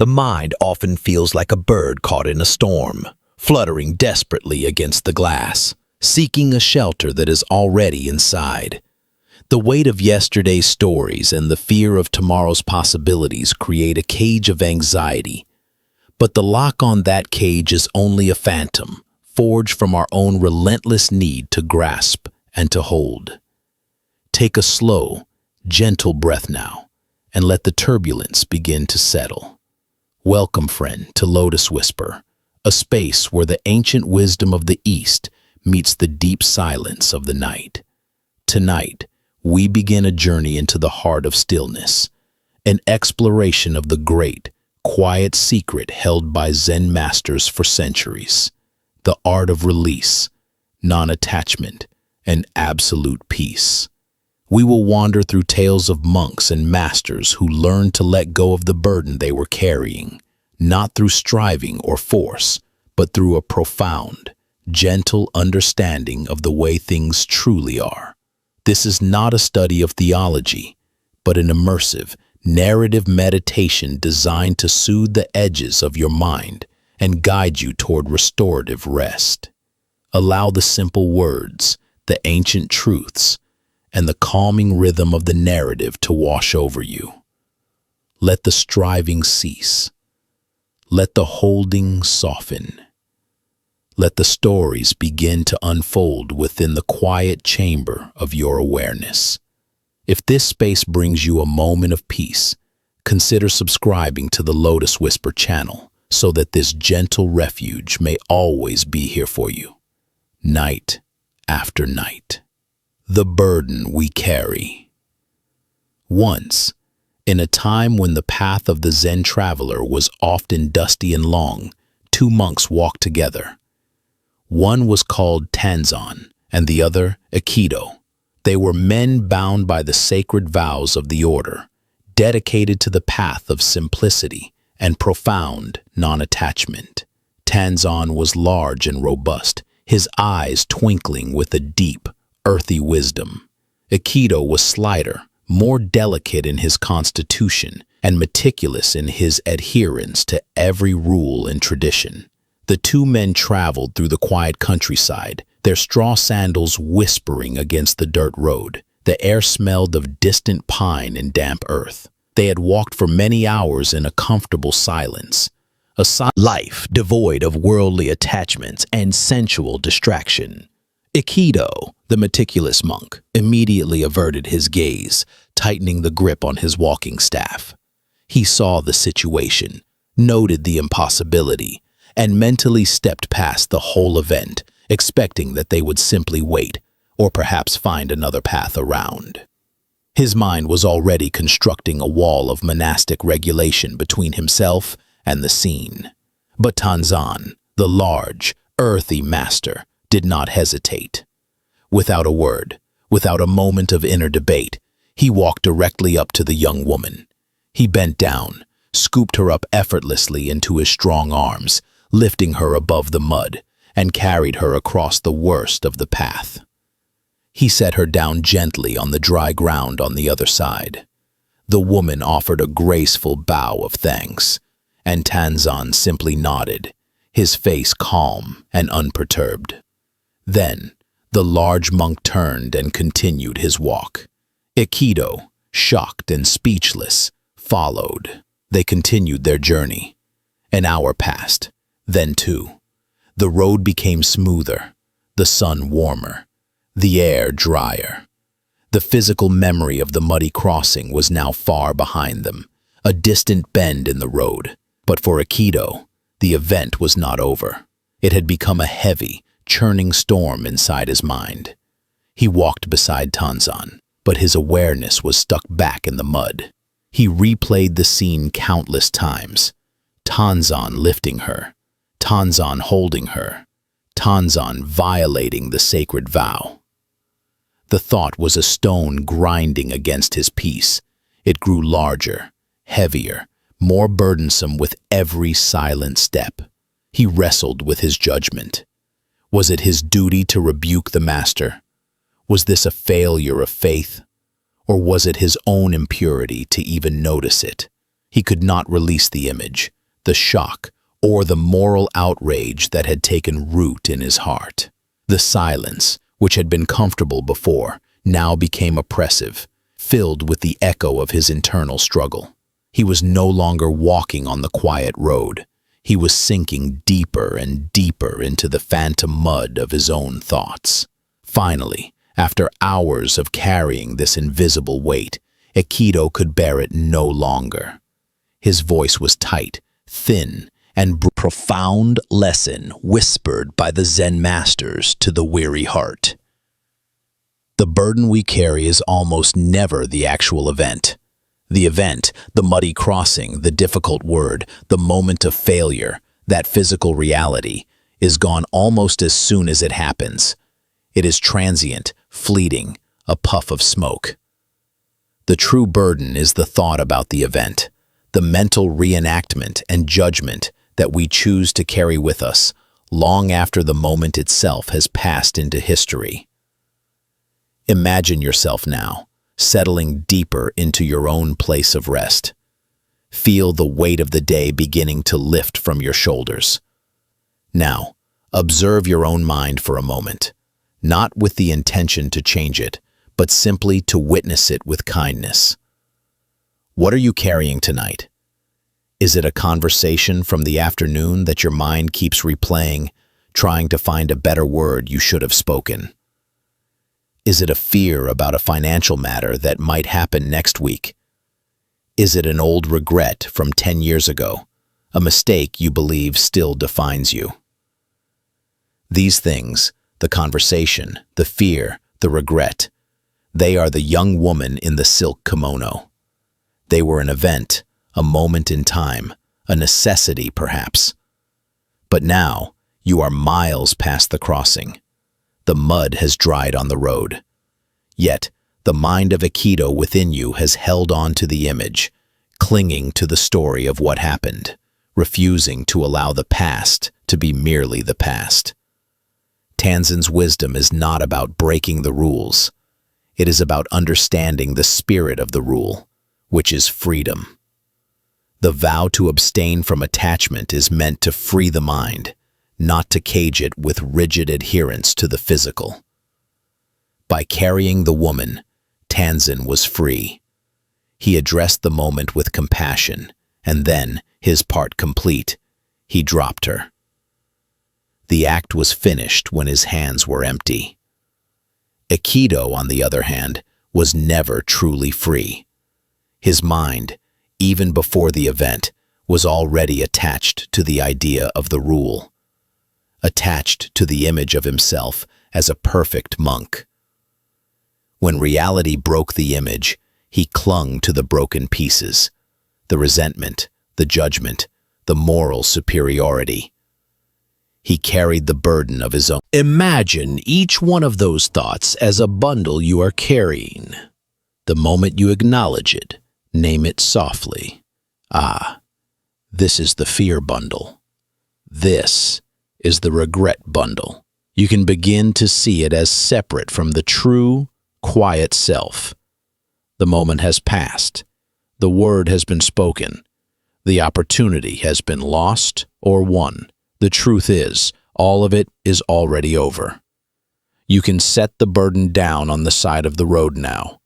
The mind often feels like a bird caught in a storm, fluttering desperately against the glass, seeking a shelter that is already inside. The weight of yesterday's stories and the fear of tomorrow's possibilities create a cage of anxiety. But the lock on that cage is only a phantom, forged from our own relentless need to grasp and to hold. Take a slow, gentle breath now, and let the turbulence begin to settle. Welcome, friend, to Lotus Whisper, a space where the ancient wisdom of the East meets the deep silence of the night. Tonight, we begin a journey into the heart of stillness, an exploration of the great, quiet secret held by Zen masters for centuries, the art of release, non-attachment, and absolute peace. We will wander through tales of monks and masters who learned to let go of the burden they were carrying, not through striving or force, but through a profound, gentle understanding of the way things truly are. This is not a study of theology, but an immersive, narrative meditation designed to soothe the edges of your mind and guide you toward restorative rest. Allow the simple words, the ancient truths, and the calming rhythm of the narrative to wash over you. Let the striving cease. Let the holding soften. Let the stories begin to unfold within the quiet chamber of your awareness. If this space brings you a moment of peace, consider subscribing to the Lotus Whisper channel so that this gentle refuge may always be here for you, night after night. The burden we carry. Once, in a time when the path of the Zen traveler was often dusty and long, two monks walked together. One was called Tanzan and the other Aikido. They were men bound by the sacred vows of the order, dedicated to the path of simplicity and profound non-attachment. Tanzan was large and robust, his eyes twinkling with a deep, earthy wisdom. Aikido was slighter, more delicate in his constitution, and meticulous in his adherence to every rule and tradition. The two men traveled through the quiet countryside, their straw sandals whispering against the dirt road. The air smelled of distant pine and damp earth. They had walked for many hours in a comfortable silence, a life devoid of worldly attachments and sensual distraction. Aikido, the meticulous monk, immediately averted his gaze, tightening the grip on his walking staff. He saw the situation, noted the impossibility, and mentally stepped past the whole event, expecting that they would simply wait, or perhaps find another path around. His mind was already constructing a wall of monastic regulation between himself and the scene. But Tanzan, the large, earthy master, did not hesitate. Without a word, without a moment of inner debate, he walked directly up to the young woman. He bent down, scooped her up effortlessly into his strong arms, lifting her above the mud, and carried her across the worst of the path. He set her down gently on the dry ground on the other side. The woman offered a graceful bow of thanks, and Tanzan simply nodded, his face calm and unperturbed. Then, the large monk turned and continued his walk. Aikido, shocked and speechless, followed. They continued their journey. An hour passed, then two. The road became smoother, the sun warmer, the air drier. The physical memory of the muddy crossing was now far behind them, a distant bend in the road. But for Aikido, the event was not over. It had become a heavy, churning storm inside his mind. He walked beside Tanzan, but his awareness was stuck back in the mud. He replayed the scene countless times. Tanzan lifting her, Tanzan holding her, Tanzan violating the sacred vow. The thought was a stone grinding against his peace. It grew larger, heavier, more burdensome with every silent step. He wrestled with his judgment. Was it his duty to rebuke the master? Was this a failure of faith? Or was it his own impurity to even notice it? He could not release the image, the shock, or the moral outrage that had taken root in his heart. The silence, which had been comfortable before, now became oppressive, filled with the echo of his internal struggle. He was no longer walking on the quiet road. He was sinking deeper and deeper into the phantom mud of his own thoughts. Finally, after hours of carrying this invisible weight, Aikido could bear it no longer. His voice was tight, thin, and profound lesson whispered by the Zen masters to the weary heart. The burden we carry is almost never the actual event. The event, the muddy crossing, the difficult word, the moment of failure, that physical reality, is gone almost as soon as it happens. It is transient, fleeting, a puff of smoke. The true burden is the thought about the event, the mental reenactment and judgment that we choose to carry with us long after the moment itself has passed into history. Imagine yourself now, settling deeper into your own place of rest. Feel the weight of the day beginning to lift from your shoulders. Now, observe your own mind for a moment, not with the intention to change it, but simply to witness it with kindness. What are you carrying tonight? Is it a conversation from the afternoon that your mind keeps replaying, trying to find a better word you should have spoken? Is it a fear about a financial matter that might happen next week? Is it an old regret from 10 years ago, a mistake you believe still defines you? These things, the conversation, the fear, the regret, they are the young woman in the silk kimono. They were an event, a moment in time, a necessity perhaps. But now, you are miles past the crossing. The mud has dried on the road. Yet, the mind of Aikido within you has held on to the image, clinging to the story of what happened, refusing to allow the past to be merely the past. Tanzen's wisdom is not about breaking the rules. It is about understanding the spirit of the rule, which is freedom. The vow to abstain from attachment is meant to free the mind, not to cage it with rigid adherence to the physical. By carrying the woman, Tanzen was free. He addressed the moment with compassion, and then, his part complete, he dropped her. The act was finished when his hands were empty. Aikido, on the other hand, was never truly free. His mind, even before the event, was already attached to the idea of the rule, attached to the image of himself as a perfect monk. When reality broke the image, he clung to the broken pieces, the resentment, the judgment, the moral superiority. He carried the burden of his own. Imagine each one of those thoughts as a bundle you are carrying. The moment you acknowledge it, name it softly. Ah, this is the fear bundle. This is the regret bundle. You can begin to see it as separate from the true, quiet self. The moment has passed. The word has been spoken. The opportunity has been lost or won. The truth is, all of it is already over. You can set the burden down on the side of the road now.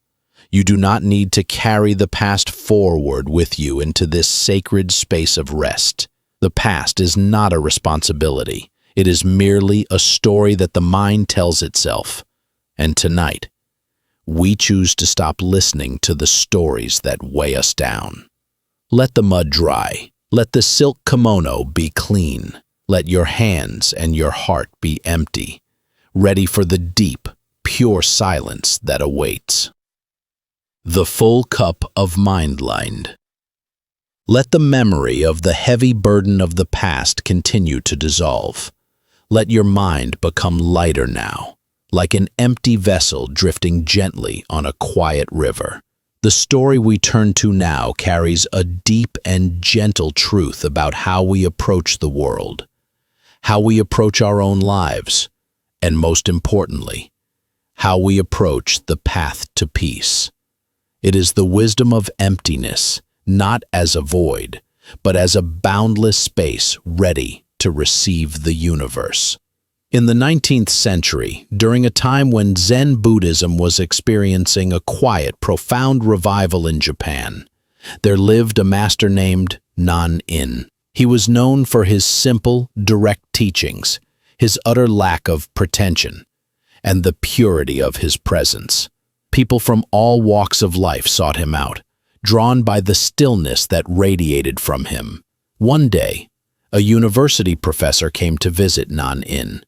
You do not need to carry the past forward with you into this sacred space of rest. The past is not a responsibility. It is merely a story that the mind tells itself. And tonight, we choose to stop listening to the stories that weigh us down. Let the mud dry. Let the silk kimono be clean. Let your hands and your heart be empty, ready for the deep, pure silence that awaits. The full cup of mind-lined. Let the memory of the heavy burden of the past continue to dissolve. Let your mind become lighter now, like an empty vessel drifting gently on a quiet river. The story we turn to now carries a deep and gentle truth about how we approach the world, how we approach our own lives, and most importantly, how we approach the path to peace. It is the wisdom of emptiness, not as a void, but as a boundless space ready to receive the universe. In the 19th century, during a time when Zen Buddhism was experiencing a quiet, profound revival in Japan, there lived a master named Nan-in. He was known for his simple, direct teachings, his utter lack of pretension, and the purity of his presence. People from all walks of life sought him out, drawn by the stillness that radiated from him. One day, a university professor came to visit Nan-in.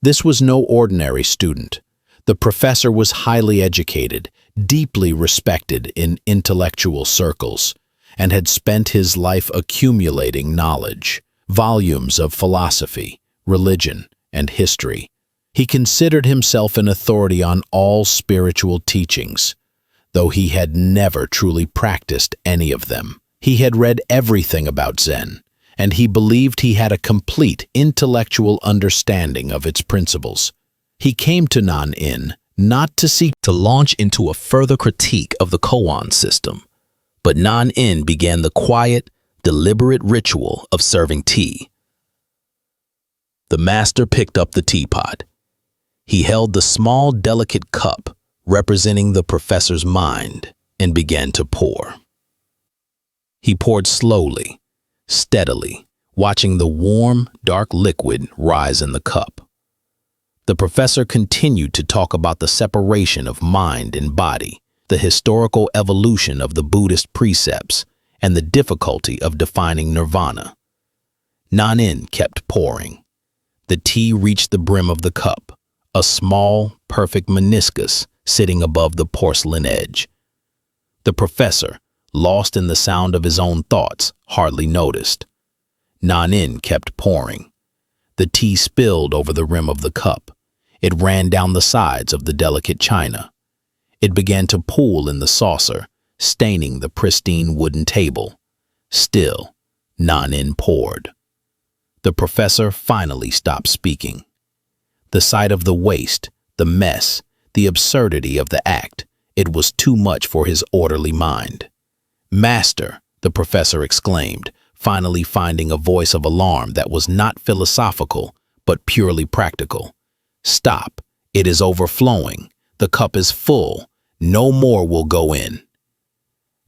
This was no ordinary student. The professor was highly educated, deeply respected in intellectual circles, and had spent his life accumulating knowledge, volumes of philosophy, religion, and history. He considered himself an authority on all spiritual teachings, though he had never truly practiced any of them. He had read everything about Zen, and he believed he had a complete intellectual understanding of its principles. He came to Nan-in not to seek to launch into a further critique of the koan system, but Nan-in began the quiet, deliberate ritual of serving tea. The master picked up the teapot. He held the small, delicate cup representing the professor's mind and began to pour. He poured slowly, steadily, watching the warm, dark liquid rise in the cup. The professor continued to talk about the separation of mind and body, the historical evolution of the Buddhist precepts, and the difficulty of defining nirvana. Nan-in kept pouring. The tea reached the brim of the cup, a small, perfect meniscus sitting above the porcelain edge. The professor, lost in the sound of his own thoughts, hardly noticed. Nan-in kept pouring. The tea spilled over the rim of the cup. It ran down the sides of the delicate china. It began to pool in the saucer, staining the pristine wooden table. Still, Nan-in poured. The professor finally stopped speaking. The sight of the waste, the mess, the absurdity of the act, it was too much for his orderly mind. "Master," the professor exclaimed, finally finding a voice of alarm that was not philosophical, but purely practical. "Stop. It is overflowing. The cup is full. No more will go in."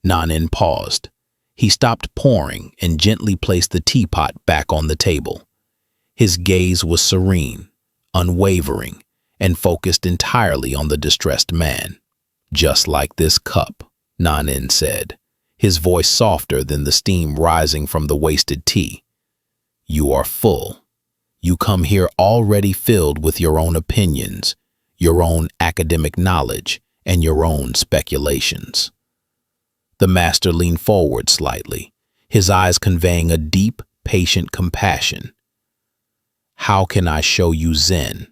Nan-in paused. He stopped pouring and gently placed the teapot back on the table. His gaze was serene, unwavering, and focused entirely on the distressed man. "Just like this cup," Nan-in said, his voice softer than the steam rising from the wasted tea. "You are full. You come here already filled with your own opinions, your own academic knowledge, and your own speculations." The master leaned forward slightly, his eyes conveying a deep, patient compassion. "How can I show you Zen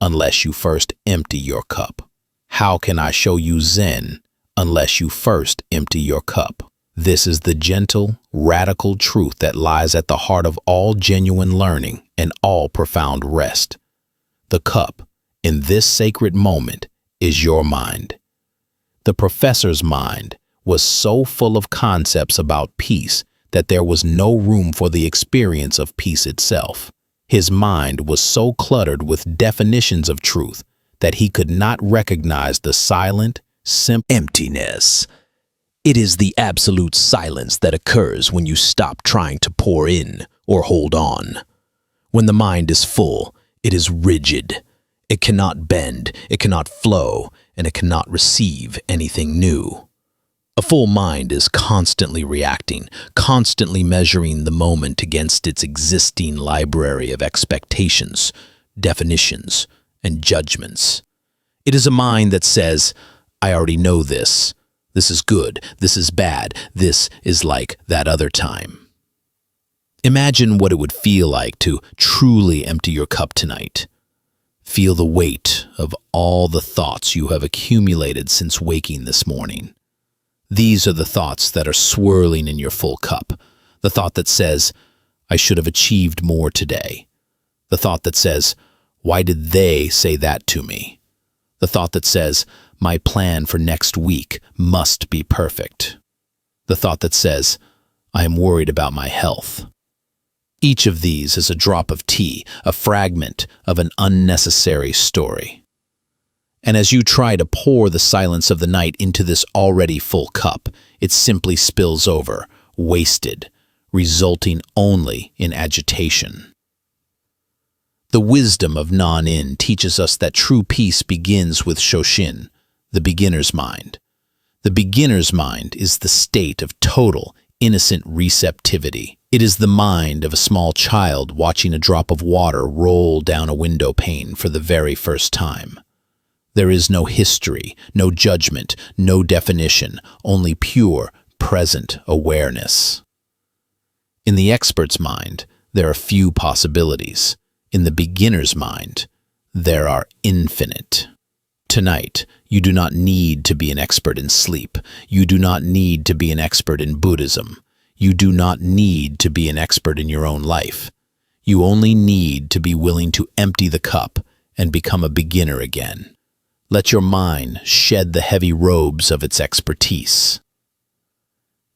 unless you first empty your cup? How can I show you Zen unless you first empty your cup? This is the gentle, radical truth that lies at the heart of all genuine learning and all profound rest. The cup, in this sacred moment, is your mind." The professor's mind was so full of concepts about peace that there was no room for the experience of peace itself. His mind was so cluttered with definitions of truth that he could not recognize the silent, simple emptiness. It is the absolute silence that occurs when you stop trying to pour in or hold on. When the mind is full, it is rigid. It cannot bend, it cannot flow, and it cannot receive anything new. A full mind is constantly reacting, constantly measuring the moment against its existing library of expectations, definitions, and judgments. It is a mind that says, "I already know this. This is good. This is bad. This is like that other time." Imagine what it would feel like to truly empty your cup tonight. Feel the weight of all the thoughts you have accumulated since waking this morning. These are the thoughts that are swirling in your full cup. The thought that says, "I should have achieved more today." The thought that says, "Why did they say that to me?" The thought that says, "My plan for next week must be perfect." the thought that says, I am worried about my health. Each of these is a drop of tea, a fragment of an unnecessary story. And as you try to pour the silence of the night into this already full cup, it simply spills over, wasted, resulting only in agitation. The wisdom of non-in teaches us that true peace begins with Shoshin, the beginner's mind. The beginner's mind is the state of total, innocent receptivity. It is the mind of a small child watching a drop of water roll down a window pane for the very first time. There is no history, no judgment, no definition, only pure, present awareness. In the expert's mind, there are few possibilities. In the beginner's mind, there are infinite. Tonight, you do not need to be an expert in sleep. You do not need to be an expert in Buddhism. You do not need to be an expert in your own life. You only need to be willing to empty the cup and become a beginner again. Let your mind shed the heavy robes of its expertise.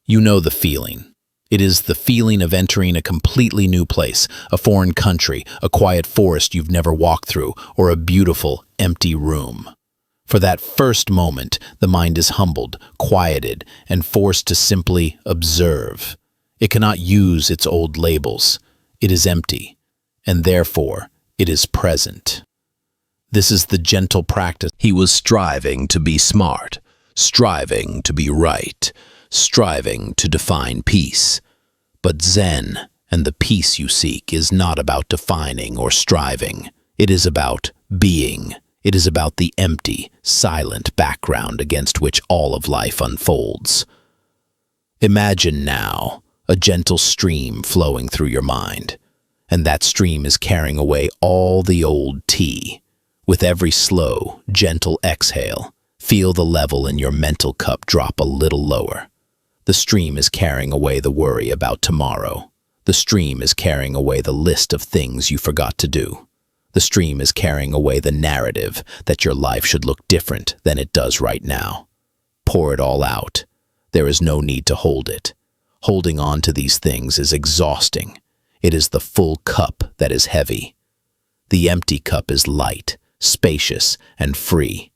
You know the feeling. It is the feeling of entering a completely new place, a foreign country, a quiet forest you've never walked through, or a beautiful, empty room. For that first moment, the mind is humbled, quieted, and forced to simply observe. It cannot use its old labels. It is empty, and therefore it is present. This is the gentle practice. He was striving to be smart, striving to be right, striving to define peace. But Zen and the peace you seek is not about defining or striving. It is about being. It is about the empty, silent background against which all of life unfolds. Imagine now a gentle stream flowing through your mind, and that stream is carrying away all the old tea. With every slow, gentle exhale, feel the level in your mental cup drop a little lower. The stream is carrying away the worry about tomorrow. The stream is carrying away the list of things you forgot to do. The stream is carrying away the narrative that your life should look different than it does right now. Pour it all out. There is no need to hold it. Holding on to these things is exhausting. It is the full cup that is heavy. The empty cup is light, spacious, and free.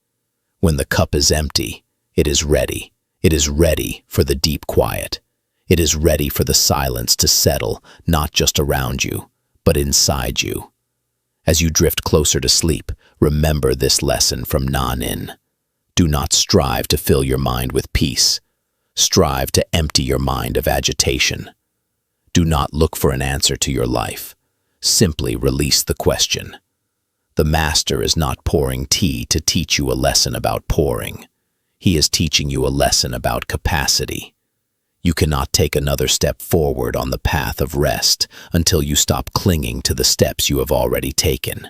When the cup is empty, it is ready. It is ready for the deep quiet. It is ready for the silence to settle, not just around you, but inside you. As you drift closer to sleep, remember this lesson from non-in. Do not strive to fill your mind with peace. Strive to empty your mind of agitation. Do not look for an answer to your life. Simply release the question. The master is not pouring tea to teach you a lesson about pouring. He is teaching you a lesson about capacity. You cannot take another step forward on the path of rest until you stop clinging to the steps you have already taken.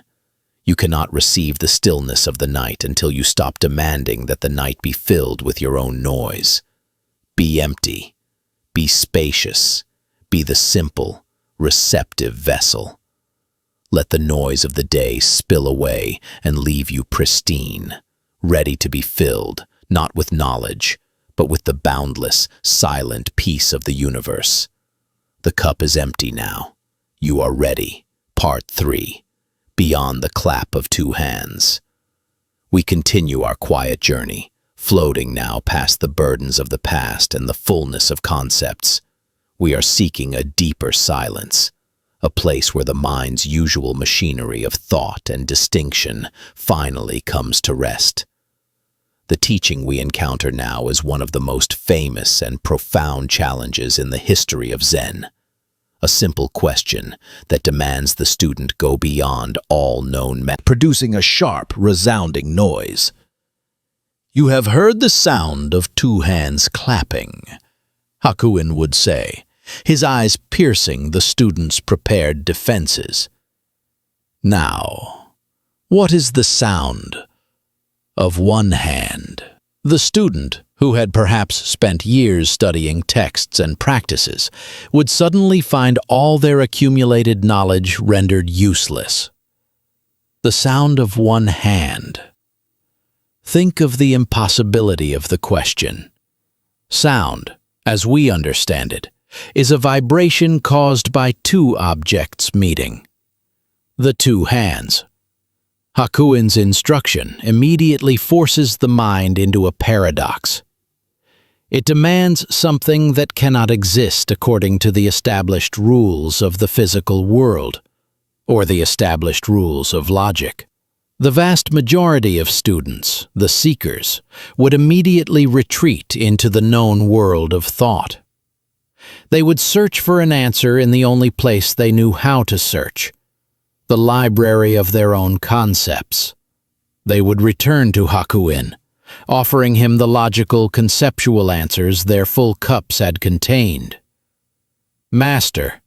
You cannot receive the stillness of the night until you stop demanding that the night be filled with your own noise. Be empty. Be spacious. Be the simple, receptive vessel. Let the noise of the day spill away and leave you pristine, ready to be filled, not with knowledge, but with the boundless, silent peace of the universe. The cup is empty now. You are ready. Part 3. Beyond the clap of two hands. We continue our quiet journey, floating now past the burdens of the past and the fullness of concepts. We are seeking a deeper silence, a place where the mind's usual machinery of thought and distinction finally comes to rest. The teaching we encounter now is one of the most famous and profound challenges in the history of Zen. A simple question that demands the student go beyond all known methods, producing a sharp, resounding noise. You have heard the sound of two hands clapping, Hakuin would say, his eyes piercing the student's prepared defenses. Now, what is the sound of one hand? The student, who had perhaps spent years studying texts and practices, would suddenly find all their accumulated knowledge rendered useless. The sound of one hand. Think of the impossibility of the question. Sound, as we understand it, is a vibration caused by two objects meeting. The two hands. Hakuin's instruction immediately forces the mind into a paradox. It demands something that cannot exist according to the established rules of the physical world, or the established rules of logic. The vast majority of students, the seekers, would immediately retreat into the known world of thought. They would search for an answer in the only place they knew how to search, the library of their own concepts. They would return to Hakuin, offering him the logical, conceptual answers their full cups had contained. Master,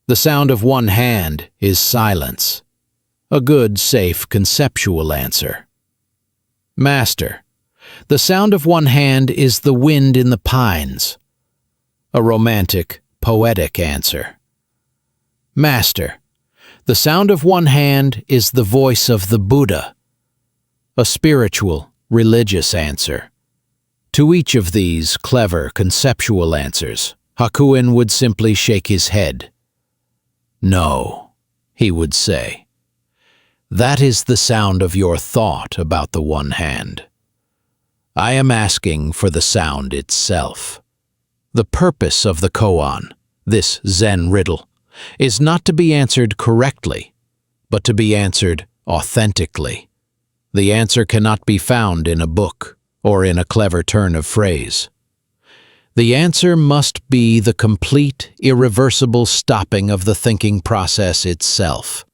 the sound of one hand is silence. A good, safe, conceptual answer. Master, the sound of one hand is the wind in the pines. A romantic, poetic answer. Master, the sound of one hand is the voice of the Buddha. A spiritual, religious answer. To each of these clever, conceptual answers, Hakuin would simply shake his head. No, he would say. That is the sound of your thought about the one hand. I am asking for the sound itself. The purpose of the koan, this Zen riddle, is not to be answered correctly, but to be answered authentically. The answer cannot be found in a book or in a clever turn of phrase. The answer must be the complete, irreversible stopping of the thinking process itself.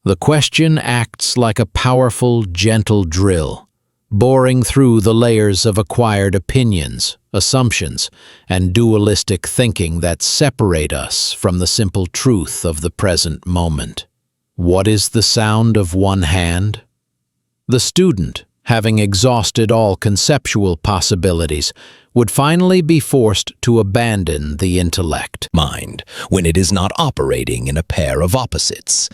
The question acts like a powerful, gentle drill, boring through the layers of acquired opinions, assumptions, and dualistic thinking that separate us from the simple truth of the present moment. What is the sound of one hand? The student, having exhausted all conceptual possibilities, would finally be forced to abandon the intellect mind when it is not operating in a pair of opposites.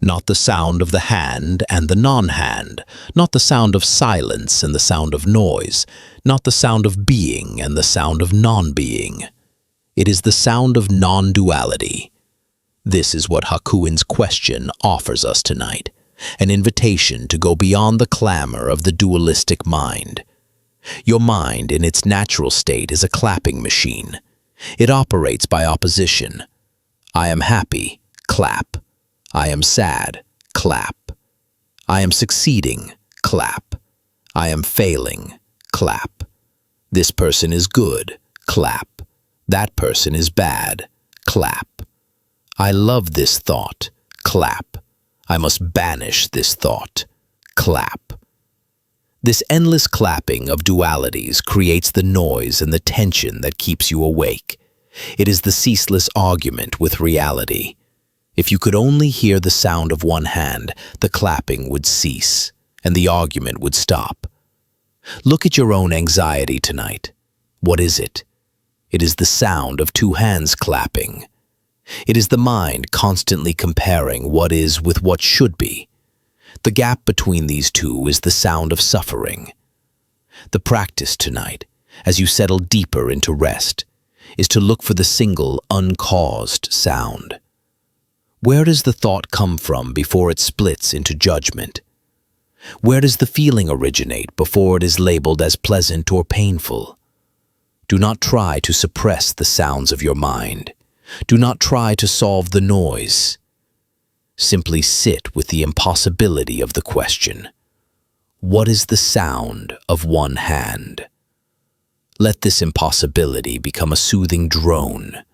Not the sound of the hand and the non-hand, not the sound of silence and the sound of noise, not the sound of being and the sound of non-being. It is the sound of non-duality. This is what Hakuin's question offers us tonight, an invitation to go beyond the clamor of the dualistic mind. Your mind in its natural state is a clapping machine. It operates by opposition. I am happy, clap. I am sad, clap. I am succeeding, clap. I am failing, clap. This person is good, clap. That person is bad, clap. I love this thought, clap. I must banish this thought, clap. This endless clapping of dualities creates the noise and the tension that keeps you awake. It is the ceaseless argument with reality. If you could only hear the sound of one hand, the clapping would cease, and the argument would stop. Look at your own anxiety tonight. What is it? It is the sound of two hands clapping. It is the mind constantly comparing what is with what should be. The gap between these two is the sound of suffering. The practice tonight, as you settle deeper into rest, is to look for the single, uncaused sound. Where does the thought come from before it splits into judgment? Where does the feeling originate before it is labeled as pleasant or painful? Do not try to suppress the sounds of your mind. Do not try to solve the noise. Simply sit with the impossibility of the question. What is the sound of one hand? Let this impossibility become a soothing drone,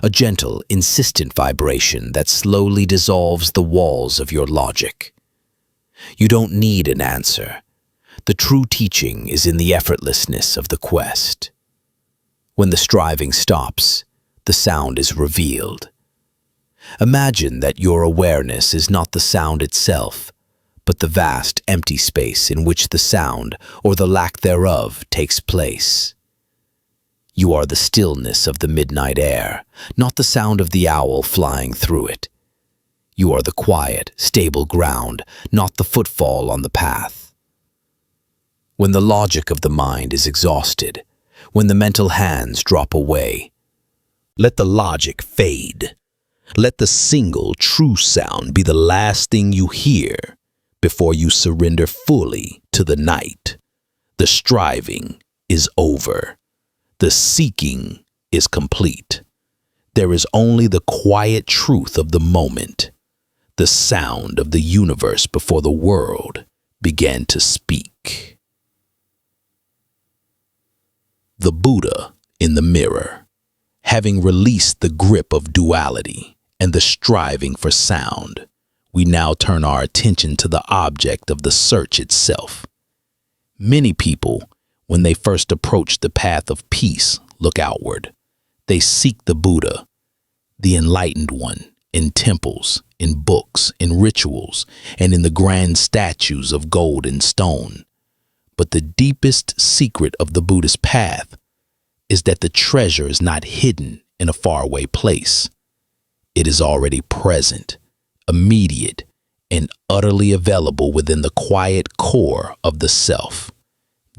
a gentle, insistent vibration that slowly dissolves the walls of your logic. You don't need an answer. The true teaching is in the effortlessness of the quest. When the striving stops, the sound is revealed. Imagine that your awareness is not the sound itself, but the vast empty space in which the sound, or the lack thereof, takes place. You are the stillness of the midnight air, not the sound of the owl flying through it. You are the quiet, stable ground, not the footfall on the path. When the logic of the mind is exhausted, when the mental hands drop away. Let the logic fade. Let the single true sound be the last thing you hear before you surrender fully to the night. The striving is over. The seeking is complete. There is only the quiet truth of the moment, the sound of the universe before the world began to speak. The Buddha in the mirror. Having released the grip of duality and the striving for sound, we now turn our attention to the object of the search itself. Many people, when they first approach the path of peace, look outward. They seek the Buddha, the enlightened one, in temples, in books, in rituals, and in the grand statues of gold and stone. But the deepest secret of the Buddhist path is that the treasure is not hidden in a faraway place. It is already present, immediate, and utterly available within the quiet core of the self.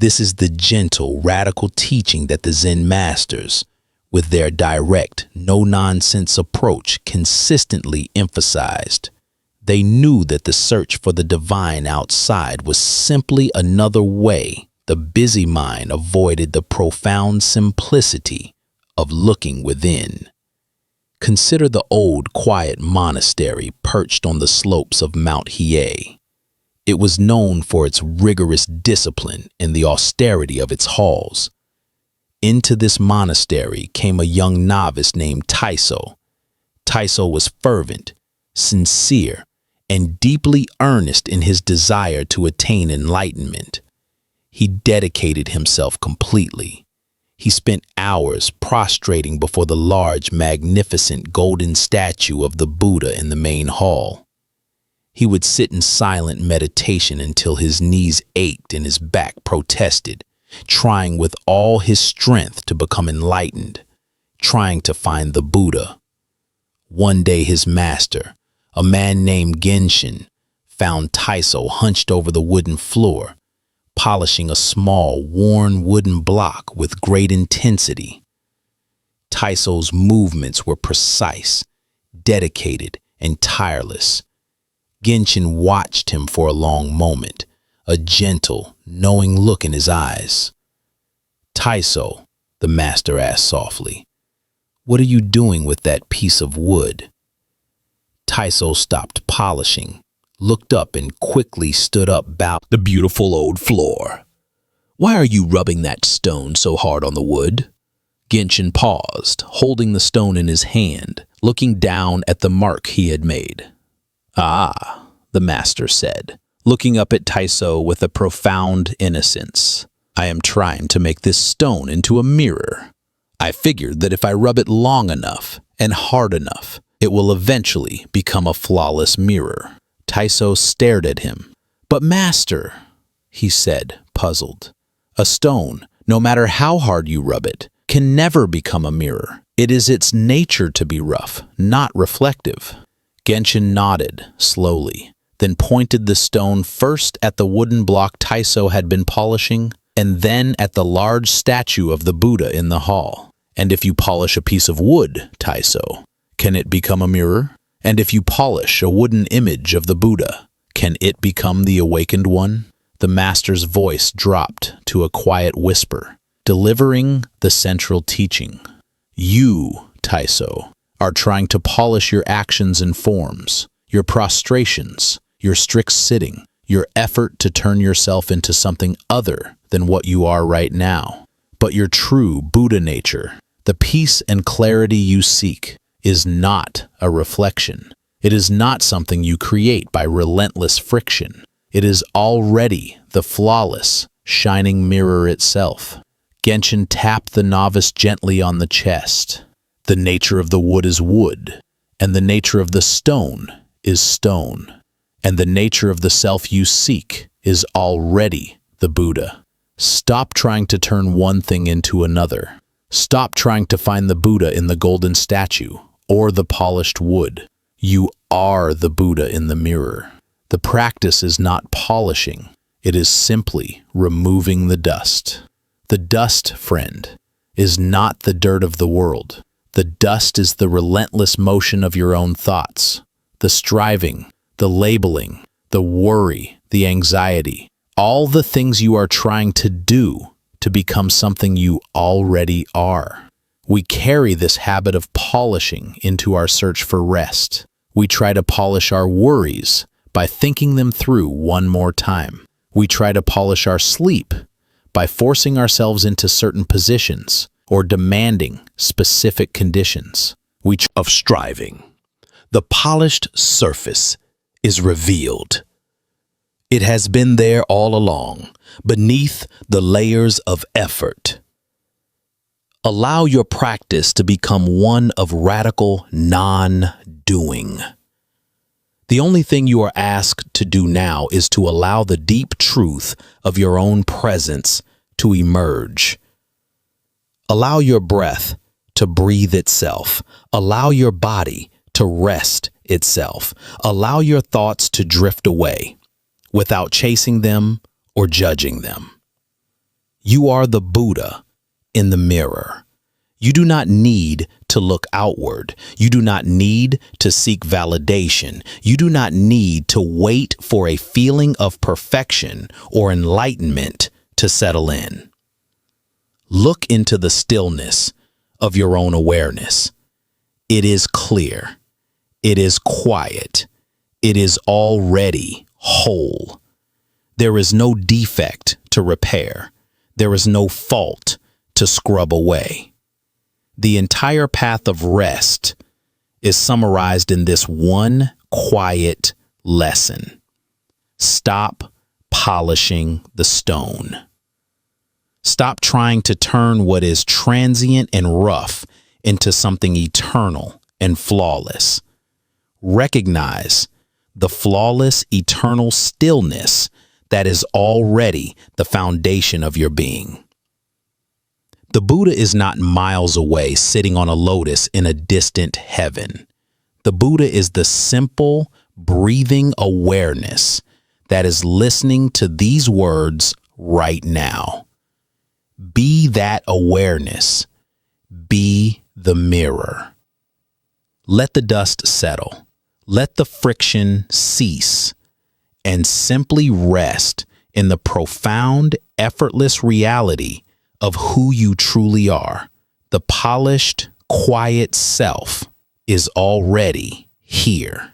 This is the gentle, radical teaching that the Zen masters, with their direct, no-nonsense approach, consistently emphasized. They knew that the search for the divine outside was simply another way the busy mind avoided the profound simplicity of looking within. Consider the old, quiet monastery perched on the slopes of Mount Hiei. It was known for its rigorous discipline and the austerity of its halls. Into this monastery came a young novice named Taiso. Taiso was fervent, sincere, and deeply earnest in his desire to attain enlightenment. He dedicated himself completely. He spent hours prostrating before the large, magnificent golden statue of the Buddha in the main hall. He would sit in silent meditation until his knees ached and his back protested, trying with all his strength to become enlightened, trying to find the Buddha. One day his master, a man named Genshin, found Taiso hunched over the wooden floor, polishing a small, worn wooden block with great intensity. Taiso's movements were precise, dedicated, and tireless. Genshin watched him for a long moment, a gentle, knowing look in his eyes. "Taiso," the master asked softly, "what are you doing with that piece of wood?" Taiso stopped polishing, looked up, and quickly stood up about the beautiful old floor. "Why are you rubbing that stone so hard on the wood?" Genshin paused, holding the stone in his hand, looking down at the mark he had made. "Ah," the master said, looking up at Taiso with a profound innocence. "I am trying to make this stone into a mirror. I figured that if I rub it long enough and hard enough, it will eventually become a flawless mirror." Taiso stared at him. "But master," he said, puzzled, "a stone, no matter how hard you rub it, can never become a mirror. It is its nature to be rough, not reflective." Genshin nodded slowly, then pointed the stone first at the wooden block Taiso had been polishing, and then at the large statue of the Buddha in the hall. "And if you polish a piece of wood, Taiso, can it become a mirror? And if you polish a wooden image of the Buddha, can it become the awakened one?" The master's voice dropped to a quiet whisper, delivering the central teaching. "You, Taiso, are trying to polish your actions and forms, your prostrations, your strict sitting, your effort to turn yourself into something other than what you are right now. But your true Buddha nature, the peace and clarity you seek, is not a reflection. It is not something you create by relentless friction. It is already the flawless, shining mirror itself." Genshin tapped the novice gently on the chest. "The nature of the wood is wood, and the nature of the stone is stone, and the nature of the self you seek is already the Buddha. Stop trying to turn one thing into another. Stop trying to find the Buddha in the golden statue or the polished wood. You are the Buddha in the mirror. The practice is not polishing. It is simply removing the dust. The dust, friend, is not the dirt of the world. The dust is the relentless motion of your own thoughts, the striving, the labeling, the worry, the anxiety, all the things you are trying to do to become something you already are. We carry this habit of polishing into our search for rest. We try to polish our worries by thinking them through one more time. We try to polish our sleep by forcing ourselves into certain positions or demanding specific conditions. Of striving, the polished surface is revealed. It has been there all along, beneath the layers of effort. Allow your practice to become one of radical non-doing. The only thing you are asked to do now is to allow the deep truth of your own presence to emerge. Allow your breath to breathe itself. Allow your body to rest itself. Allow your thoughts to drift away without chasing them or judging them. You are the Buddha in the mirror. You do not need to look outward. You do not need to seek validation. You do not need to wait for a feeling of perfection or enlightenment to settle in. Look into the stillness of your own awareness. It is clear. It is quiet. It is already whole. There is no defect to repair. There is no fault to scrub away. The entire path of rest is summarized in this one quiet lesson. Stop polishing the stone. Stop trying to turn what is transient and rough into something eternal and flawless. Recognize the flawless, eternal stillness that is already the foundation of your being. The Buddha is not miles away sitting on a lotus in a distant heaven. The Buddha is the simple, breathing awareness that is listening to these words right now. Be that awareness. Be the mirror. Let the dust settle. Let the friction cease, and simply rest in the profound, effortless reality of who you truly are. The polished, quiet self is already here.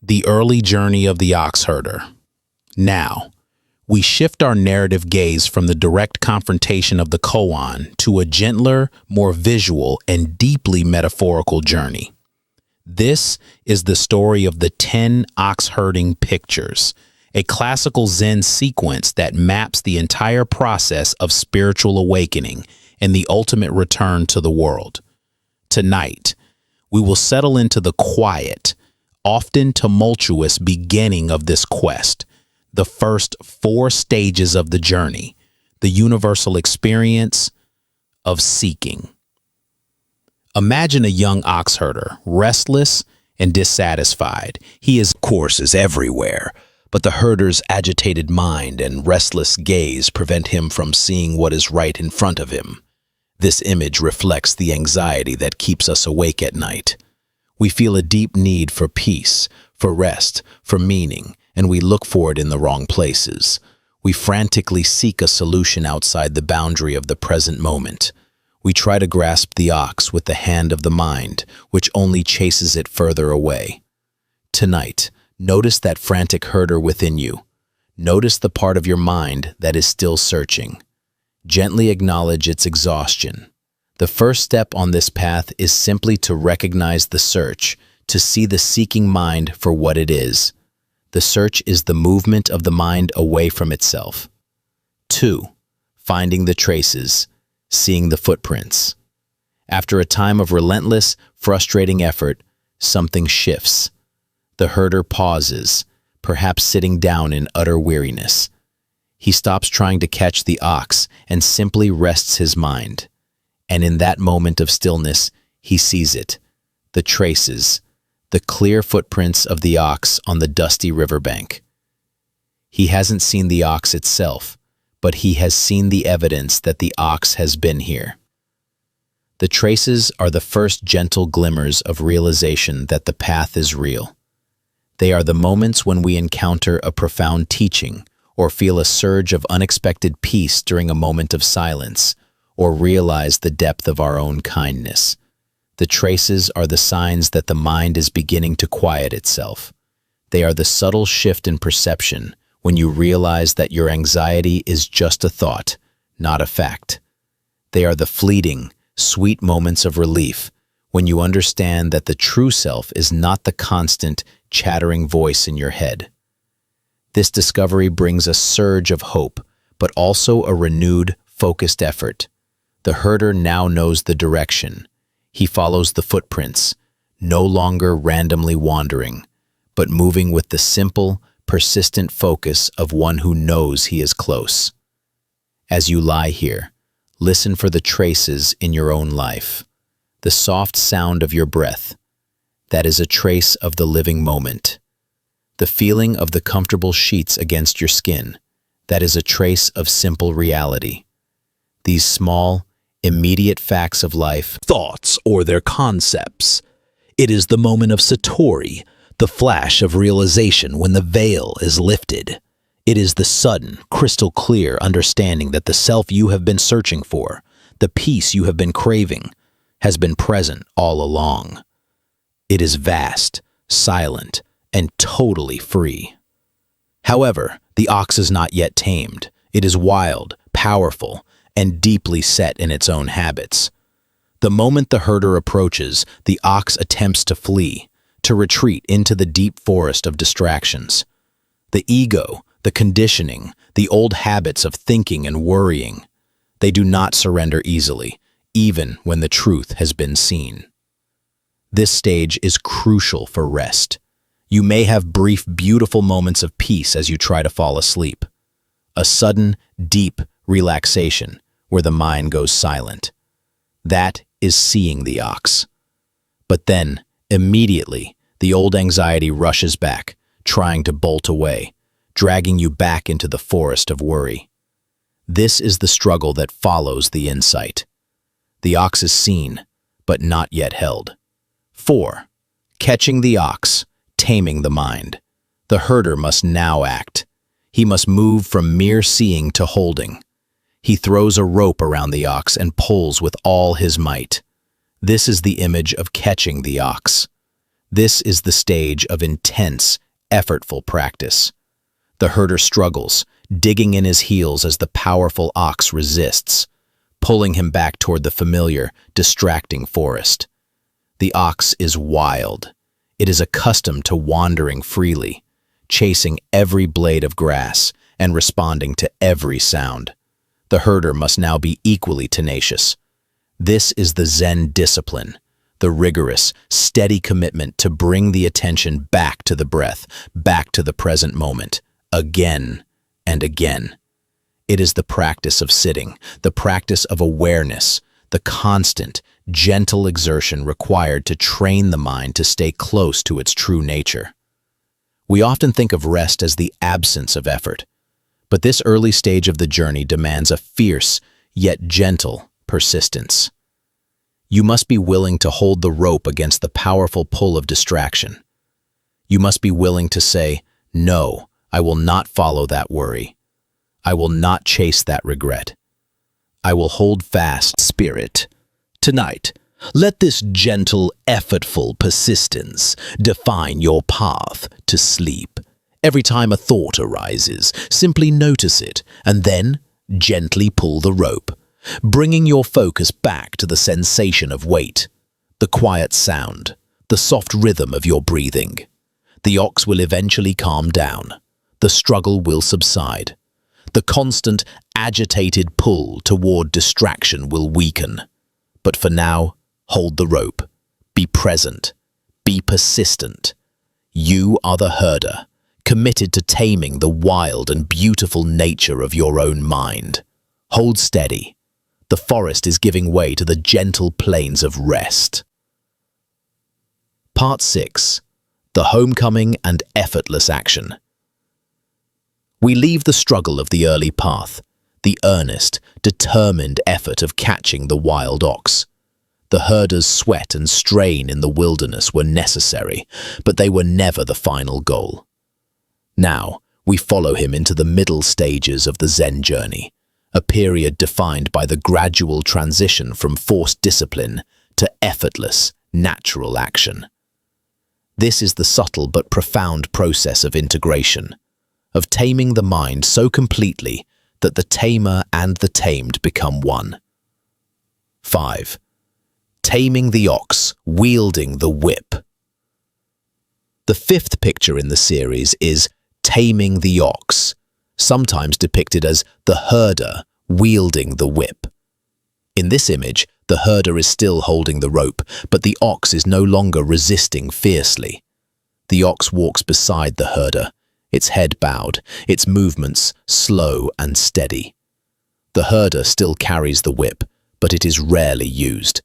The early journey of the ox herder. Now, we shift our narrative gaze from the direct confrontation of the koan to a gentler, more visual, and deeply metaphorical journey. This is the story of the 10 ox herding pictures, a classical Zen sequence that maps the entire process of spiritual awakening and the ultimate return to the world. Tonight, we will settle into the quiet, often tumultuous beginning of this quest, the first 4 stages of the journey, the universal experience of seeking. Imagine a young ox herder, restless and dissatisfied. He is, of course, everywhere, but the herder's agitated mind and restless gaze prevent him from seeing what is right in front of him. This image reflects the anxiety that keeps us awake at night. We feel a deep need for peace, for rest, for meaning, and we look for it in the wrong places. We frantically seek a solution outside the boundary of the present moment. We try to grasp the ox with the hand of the mind, which only chases it further away. Tonight, notice that frantic herder within you. Notice the part of your mind that is still searching. Gently acknowledge its exhaustion. The first step on this path is simply to recognize the search, to see the seeking mind for what it is. The search is the movement of the mind away from itself. 2. Finding the traces, seeing the footprints. After a time of relentless, frustrating effort, something shifts. The herder pauses, perhaps sitting down in utter weariness. He stops trying to catch the ox and simply rests his mind. And in that moment of stillness, he sees it, the traces, the clear footprints of the ox on the dusty riverbank. He hasn't seen the ox itself, but he has seen the evidence that the ox has been here. The traces are the first gentle glimmers of realization that the path is real. They are the moments when we encounter a profound teaching, or feel a surge of unexpected peace during a moment of silence, or realize the depth of our own kindness. The traces are the signs that the mind is beginning to quiet itself. They are the subtle shift in perception when you realize that your anxiety is just a thought, not a fact. They are the fleeting, sweet moments of relief when you understand that the true self is not the constant, chattering voice in your head. This discovery brings a surge of hope, but also a renewed, focused effort. The herder now knows the direction. He follows the footprints, no longer randomly wandering, but moving with the simple, persistent focus of one who knows he is close. As you lie here, listen for the traces in your own life. The soft sound of your breath, that is a trace of the living moment. The feeling of the comfortable sheets against your skin, that is a trace of simple reality. These small, immediate facts of life, thoughts or their concepts. It is the moment of satori, the flash of realization when the veil is lifted. It is the sudden, crystal clear understanding that the self you have been searching for, the peace you have been craving, has been present all along. It is vast, silent, and totally free. However, the ox is not yet tamed. It is wild, powerful, and deeply set in its own habits. The moment the herder approaches, the ox attempts to flee, to retreat into the deep forest of distractions. The ego, the conditioning, the old habits of thinking and worrying, they do not surrender easily, even when the truth has been seen. This stage is crucial for rest. You may have brief, beautiful moments of peace as you try to fall asleep. A sudden, deep relaxation where the mind goes silent. That is seeing the ox. But then, immediately, the old anxiety rushes back, trying to bolt away, dragging you back into the forest of worry. This is the struggle that follows the insight. The ox is seen, but not yet held. 4. Catching the ox, taming the mind. The herder must now act. He must move from mere seeing to holding. He throws a rope around the ox and pulls with all his might. This is the image of catching the ox. This is the stage of intense, effortful practice. The herder struggles, digging in his heels as the powerful ox resists, pulling him back toward the familiar, distracting forest. The ox is wild. It is accustomed to wandering freely, chasing every blade of grass and responding to every sound. The herder must now be equally tenacious. This is the Zen discipline, the rigorous, steady commitment to bring the attention back to the breath, back to the present moment, again and again. It is the practice of sitting, the practice of awareness, the constant, gentle exertion required to train the mind to stay close to its true nature. We often think of rest as the absence of effort, but this early stage of the journey demands a fierce, yet gentle, persistence. You must be willing to hold the rope against the powerful pull of distraction. You must be willing to say, "No, I will not follow that worry. I will not chase that regret. I will hold fast." Spirit. Tonight, let this gentle, effortful persistence define your path to sleep. Every time a thought arises, simply notice it and then gently pull the rope, bringing your focus back to the sensation of weight, the quiet sound, the soft rhythm of your breathing. The ox will eventually calm down. The struggle will subside. The constant, agitated pull toward distraction will weaken. But for now, hold the rope. Be present. Be persistent. You are the herder, committed to taming the wild and beautiful nature of your own mind. Hold steady. The forest is giving way to the gentle plains of rest. Part 6. The homecoming and effortless action. We leave the struggle of the early path, the earnest, determined effort of catching the wild ox. The herder's sweat and strain in the wilderness were necessary, but they were never the final goal. Now, we follow him into the middle stages of the Zen journey, a period defined by the gradual transition from forced discipline to effortless, natural action. This is the subtle but profound process of integration, of taming the mind so completely that the tamer and the tamed become one. 5. Taming the ox, wielding the whip. The fifth picture in the series is taming the ox, sometimes depicted as the herder wielding the whip. In this image, the herder is still holding the rope, but the ox is no longer resisting fiercely. The ox walks beside the herder, its head bowed, its movements slow and steady. The herder still carries the whip, but it is rarely used.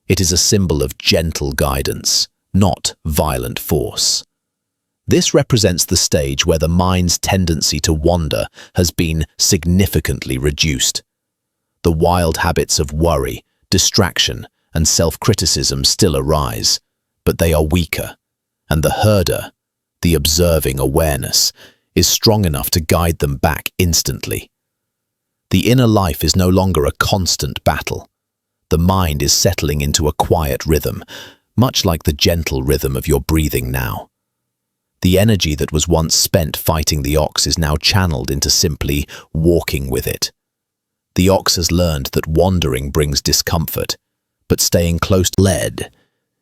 It is a symbol of gentle guidance, not violent force. This represents the stage where the mind's tendency to wander has been significantly reduced. The wild habits of worry, distraction, and self-criticism still arise, but they are weaker, and the herder, the observing awareness, is strong enough to guide them back instantly. The inner life is no longer a constant battle. The mind is settling into a quiet rhythm, much like the gentle rhythm of your breathing now. The energy that was once spent fighting the ox is now channeled into simply walking with it. The ox has learned that wandering brings discomfort, but staying close to lead.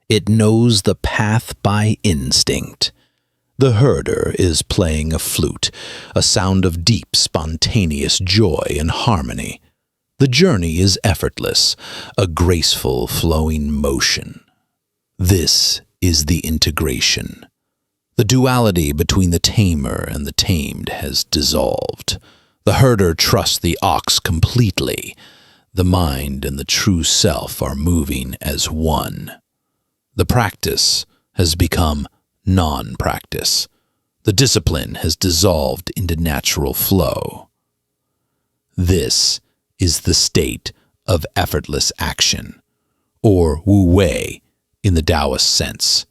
It knows the path by instinct. The herder is playing a flute, a sound of deep, spontaneous joy and harmony. The journey is effortless, a graceful, flowing motion. This is the integration. The duality between the tamer and the tamed has dissolved. The herder trusts the ox completely. The mind and the true self are moving as one. The practice has become non-practice. The discipline has dissolved into natural flow. This is the state of effortless action, or wu wei in the Taoist sense,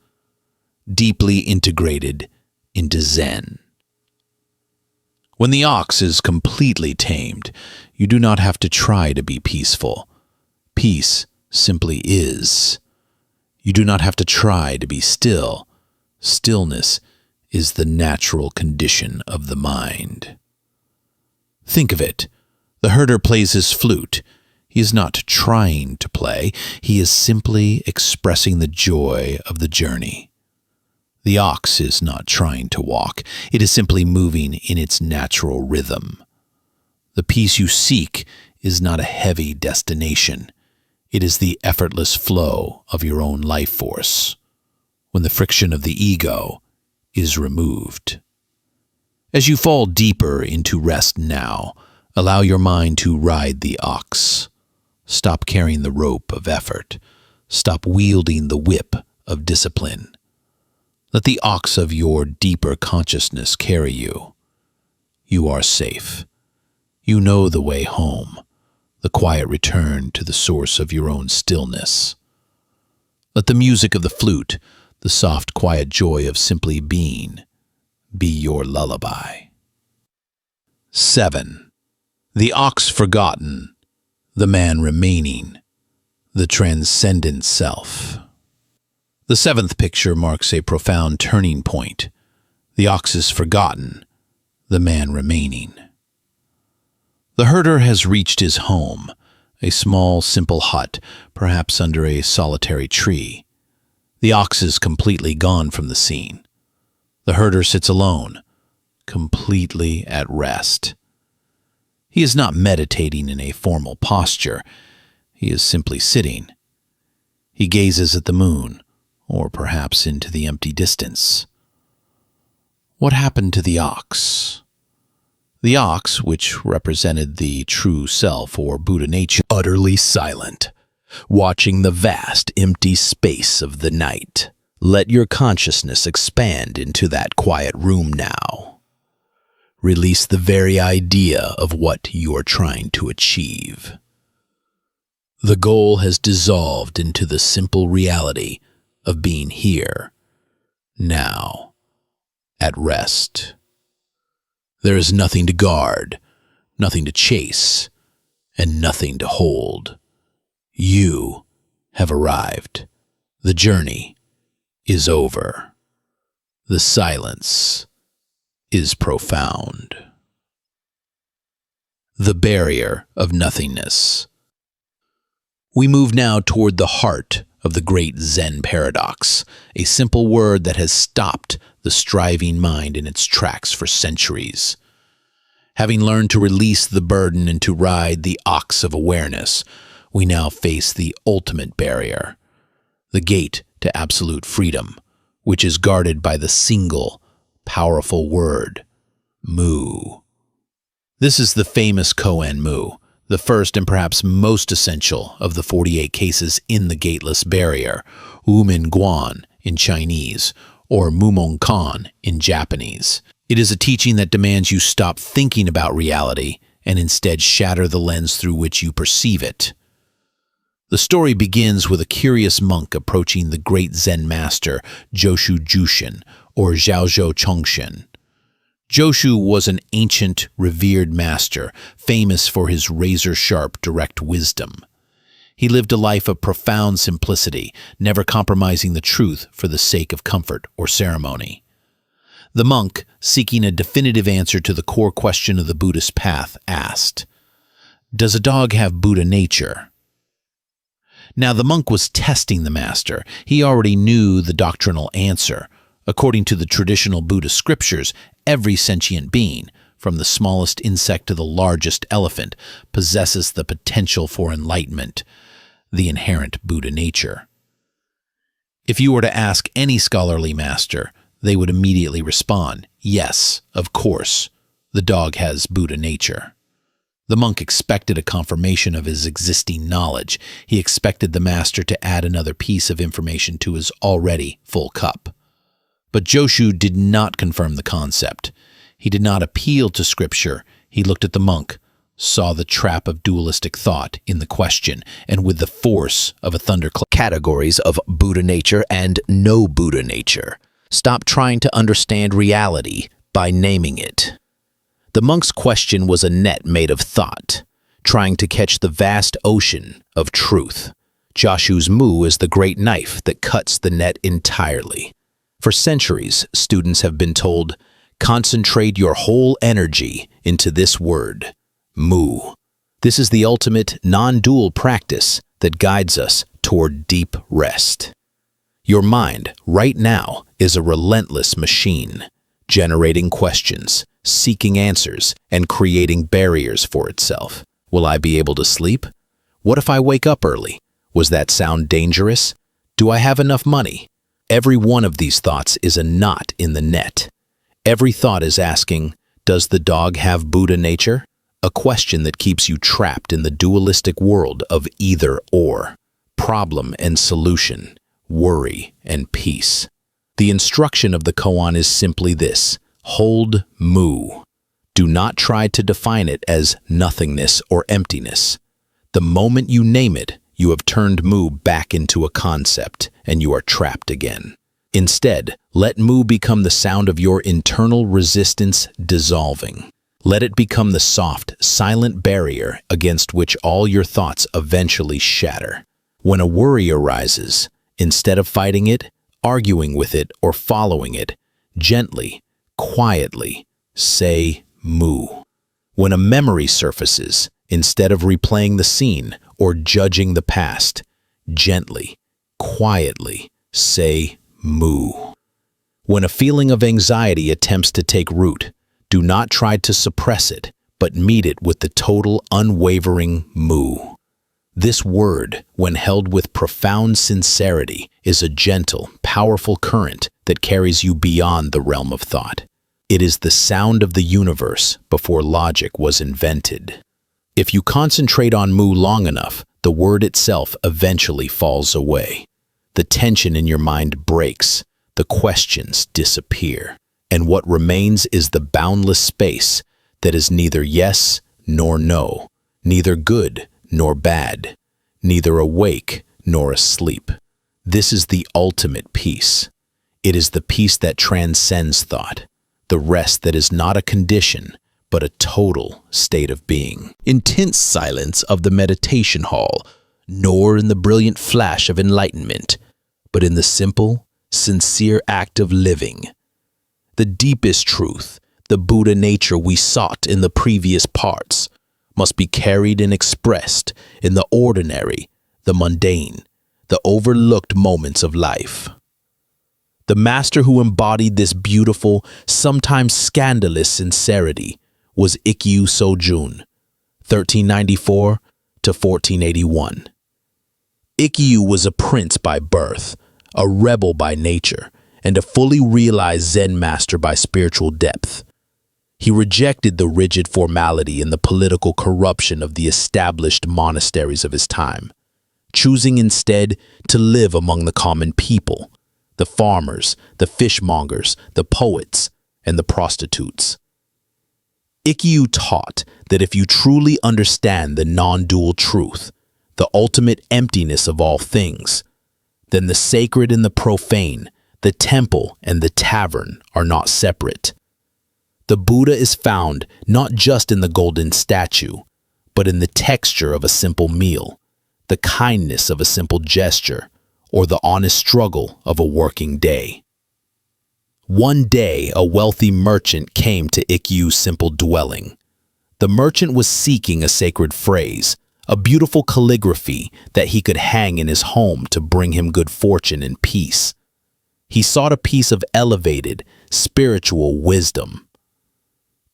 deeply integrated into Zen. When the ox is completely tamed, you do not have to try to be peaceful. Peace simply is. You do not have to try to be still. Stillness is the natural condition of the mind. Think of it. The herder plays his flute. He is not trying to play. He is simply expressing the joy of the journey. The ox is not trying to walk. It is simply moving in its natural rhythm. The peace you seek is not a heavy destination. It is the effortless flow of your own life force, when the friction of the ego is removed. As you fall deeper into rest now, allow your mind to ride the ox. Stop carrying the rope of effort. Stop wielding the whip of discipline. Let the ox of your deeper consciousness carry you. You are safe. You know the way home, the quiet return to the source of your own stillness. Let the music of the flute, the soft, quiet joy of simply being, be your lullaby. 7. The ox forgotten, the man remaining, the transcendent self. The seventh picture marks a profound turning point. The ox is forgotten, the man remaining. The herder has reached his home, a small, simple hut, perhaps under a solitary tree. The ox is completely gone from the scene. The herder sits alone, completely at rest. He is not meditating in a formal posture. He is simply sitting. He gazes at the moon, or perhaps into the empty distance. What happened to the ox? The ox, which represented the true self or Buddha nature, utterly silent, watching the vast empty space of the night. Let your consciousness expand into that quiet room now. Release the very idea of what you are trying to achieve. The goal has dissolved into the simple reality of being here, now, at rest. There is nothing to guard, nothing to chase, and nothing to hold. You have arrived. The journey is over. The silence is profound. The barrier of nothingness. We move now toward the heart of the great Zen paradox, a simple word that has stopped the striving mind in its tracks for centuries. Having learned to release the burden and to ride the ox of awareness, we now face the ultimate barrier, the gate to absolute freedom, which is guarded by the single, powerful word, Mu. This is the famous Koan Mu, the first and perhaps most essential of the 48 cases in the gateless barrier, Wumen Guan in Chinese, or Mumon Kan in Japanese. It is a teaching that demands you stop thinking about reality and instead shatter the lens through which you perceive it. The story begins with a curious monk approaching the great Zen master Joshu Jushin, or Zhaozhou Chongshen. Joshu was an ancient, revered master, famous for his razor-sharp, direct wisdom. He lived a life of profound simplicity, never compromising the truth for the sake of comfort or ceremony. The monk, seeking a definitive answer to the core question of the Buddhist path, asked, "Does a dog have Buddha nature?" Now, the monk was testing the master. He already knew the doctrinal answer. According to the traditional Buddhist scriptures, every sentient being, from the smallest insect to the largest elephant, possesses the potential for enlightenment, the inherent Buddha nature. If you were to ask any scholarly master, they would immediately respond, "Yes, of course, the dog has Buddha nature." The monk expected a confirmation of his existing knowledge. He expected the master to add another piece of information to his already full cup. But Joshu did not confirm the concept. He did not appeal to scripture. He looked at the monk, saw the trap of dualistic thought in the question, and with the force of a thunderclap, Categories of Buddha nature and no Buddha nature. Stop trying to understand reality by naming it. The monk's question was a net made of thought, trying to catch the vast ocean of truth. Joshu's Mu is the great knife that cuts the net entirely. For centuries, students have been told, concentrate your whole energy into this word, Mu. This is the ultimate non-dual practice that guides us toward deep rest. Your mind, right now, is a relentless machine, generating questions, seeking answers, and creating barriers for itself. Will I be able to sleep? What if I wake up early? Was that sound dangerous? Do I have enough money? Every one of these thoughts is a knot in the net. Every thought is asking, does the dog have Buddha nature? A question that keeps you trapped in the dualistic world of either or, problem and solution, worry and peace. The instruction of the koan is simply this: hold Mu. Do not try to define it as nothingness or emptiness. The moment you name it, you have turned Mu back into a concept, and you are trapped again. Instead, let Mu become the sound of your internal resistance dissolving. Let it become the soft, silent barrier against which all your thoughts eventually shatter. When a worry arises, instead of fighting it, arguing with it, or following it, gently, quietly, say Mu. When a memory surfaces, instead of replaying the scene or judging the past, gently, quietly, say Mu. When a feeling of anxiety attempts to take root, do not try to suppress it, but meet it with the total, unwavering Mu. This word, when held with profound sincerity, is a gentle, powerful current that carries you beyond the realm of thought. It is the sound of the universe before logic was invented. If you concentrate on Mu long enough, the word itself eventually falls away. The tension in your mind breaks, the questions disappear, and what remains is the boundless space that is neither yes nor no, neither good nor bad, neither awake nor asleep. This is the ultimate peace. It is the peace that transcends thought, the rest that is not a condition, but a total state of being. Intense silence of the meditation hall, nor in the brilliant flash of enlightenment, but in the simple, sincere act of living. The deepest truth, the Buddha nature we sought in the previous parts, must be carried and expressed in the ordinary, the mundane, the overlooked moments of life. The master who embodied this beautiful, sometimes scandalous sincerity was Ikkyu Sojun, 1394 to 1481. Ikkyu was a prince by birth, a rebel by nature, and a fully realized Zen master by spiritual depth. He rejected the rigid formality and the political corruption of the established monasteries of his time, choosing instead to live among the common people, the farmers, the fishmongers, the poets, and the prostitutes. Ikkyu taught that if you truly understand the non-dual truth, the ultimate emptiness of all things, then the sacred and the profane, the temple and the tavern are not separate. The Buddha is found not just in the golden statue, but in the texture of a simple meal, the kindness of a simple gesture, or the honest struggle of a working day. One day, a wealthy merchant came to Ikkyu's simple dwelling. The merchant was seeking a sacred phrase, a beautiful calligraphy that he could hang in his home to bring him good fortune and peace. He sought a piece of elevated, spiritual wisdom.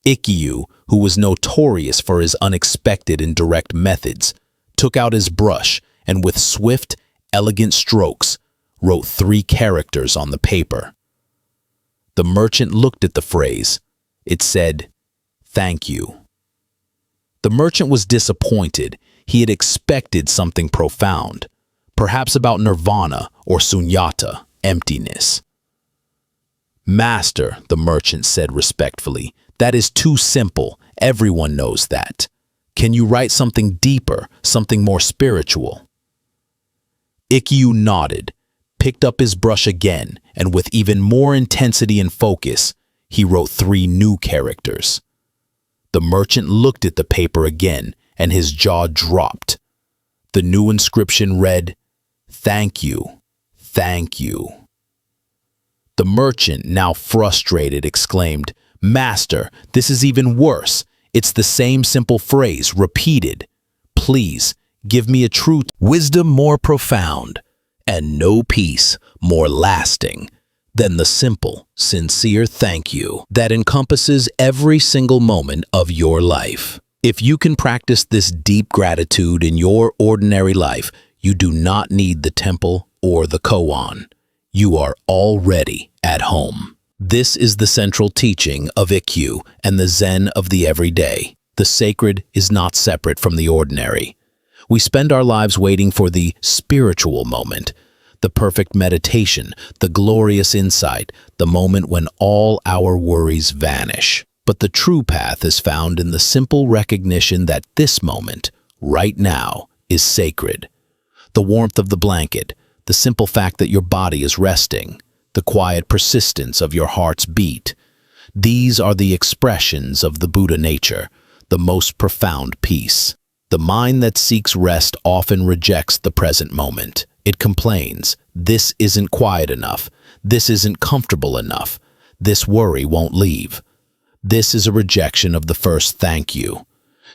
Ikkyu, who was notorious for his unexpected and direct methods, took out his brush and with swift, elegant strokes, wrote 3 characters on the paper. The merchant looked at the phrase. It said, "Thank you." The merchant was disappointed. He had expected something profound, perhaps about nirvana or sunyata, emptiness. "Master," the merchant said respectfully, "that is too simple. Everyone knows that. Can you write something deeper, something more spiritual?" Ikkyu nodded, picked up his brush again, and with even more intensity and focus, he wrote 3 new characters. The merchant looked at the paper again, and his jaw dropped. The new inscription read, "Thank you, thank you." The merchant, now frustrated, exclaimed, "Master, this is even worse. It's the same simple phrase, repeated. Please, give me a truth, wisdom more profound, and no peace more lasting than the simple, sincere thank you that encompasses every single moment of your life." If you can practice this deep gratitude in your ordinary life, you do not need the temple or the koan. You are already at home. This is the central teaching of Ikkyu and the Zen of the everyday. The sacred is not separate from the ordinary. We spend our lives waiting for the spiritual moment, the perfect meditation, the glorious insight, the moment when all our worries vanish. But the true path is found in the simple recognition that this moment, right now, is sacred. The warmth of the blanket, the simple fact that your body is resting, the quiet persistence of your heart's beat. These are the expressions of the Buddha nature, the most profound peace. The mind that seeks rest often rejects the present moment. It complains, "This isn't quiet enough. This isn't comfortable enough. This worry won't leave." This is a rejection of the first thank you.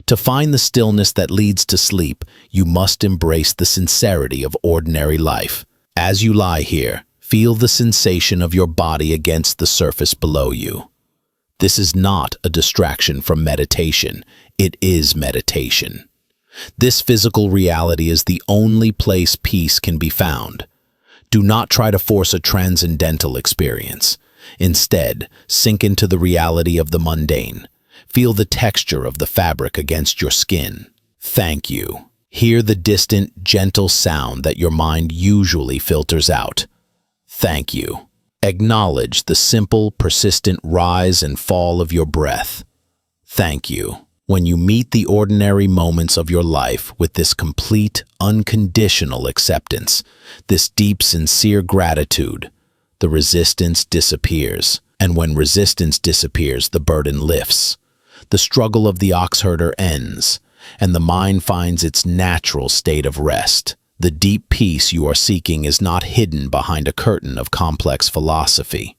To find the stillness that leads to sleep, you must embrace the sincerity of ordinary life. As you lie here, feel the sensation of your body against the surface below you. This is not a distraction from meditation. It is meditation. This physical reality is the only place peace can be found. Do not try to force a transcendental experience. Instead, sink into the reality of the mundane. Feel the texture of the fabric against your skin. Thank you. Hear the distant, gentle sound that your mind usually filters out. Thank you. Acknowledge the simple, persistent rise and fall of your breath. Thank you. When you meet the ordinary moments of your life with this complete, unconditional acceptance, this deep, sincere gratitude, the resistance disappears. And when resistance disappears, the burden lifts. The struggle of the ox herder ends, and the mind finds its natural state of rest. The deep peace you are seeking is not hidden behind a curtain of complex philosophy.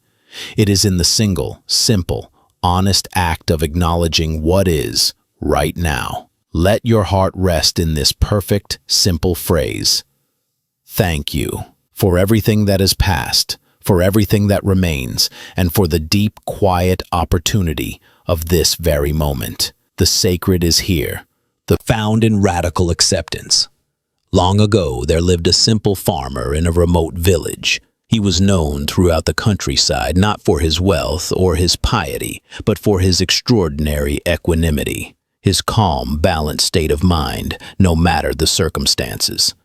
It is in the single, simple, honest act of acknowledging what is right now. Let your heart rest in this perfect, simple phrase. Thank you for everything that is past, for everything that remains, and for the deep, quiet opportunity of this very moment. The sacred is here. Found in radical acceptance. Long ago, there lived a simple farmer in a remote village. He was known throughout the countryside not for his wealth or his piety, but for his extraordinary equanimity, his calm, balanced state of mind, no matter the circumstances.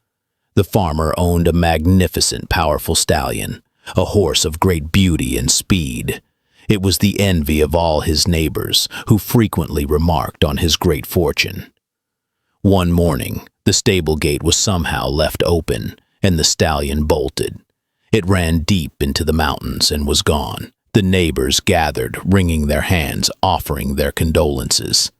The farmer owned a magnificent, powerful stallion, a horse of great beauty and speed. It was the envy of all his neighbors, who frequently remarked on his great fortune. One morning, the stable gate was somehow left open, and the stallion bolted. It ran deep into the mountains and was gone. The neighbors gathered, wringing their hands, offering their condolences.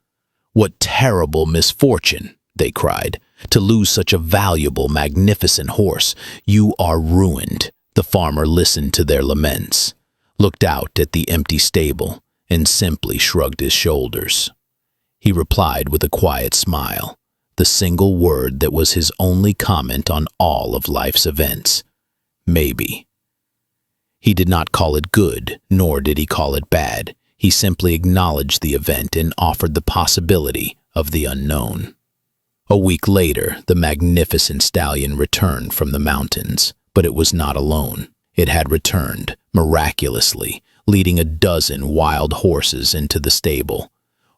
"What terrible misfortune," they cried, "to lose such a valuable, magnificent horse. You are ruined." The farmer listened to their laments, looked out at the empty stable, and simply shrugged his shoulders. He replied with a quiet smile, the single word that was his only comment on all of life's events: maybe. He did not call it good, nor did he call it bad. He simply acknowledged the event and offered the possibility of the unknown. A week later, the magnificent stallion returned from the mountains, but it was not alone. It had returned, miraculously, leading a dozen wild horses into the stable,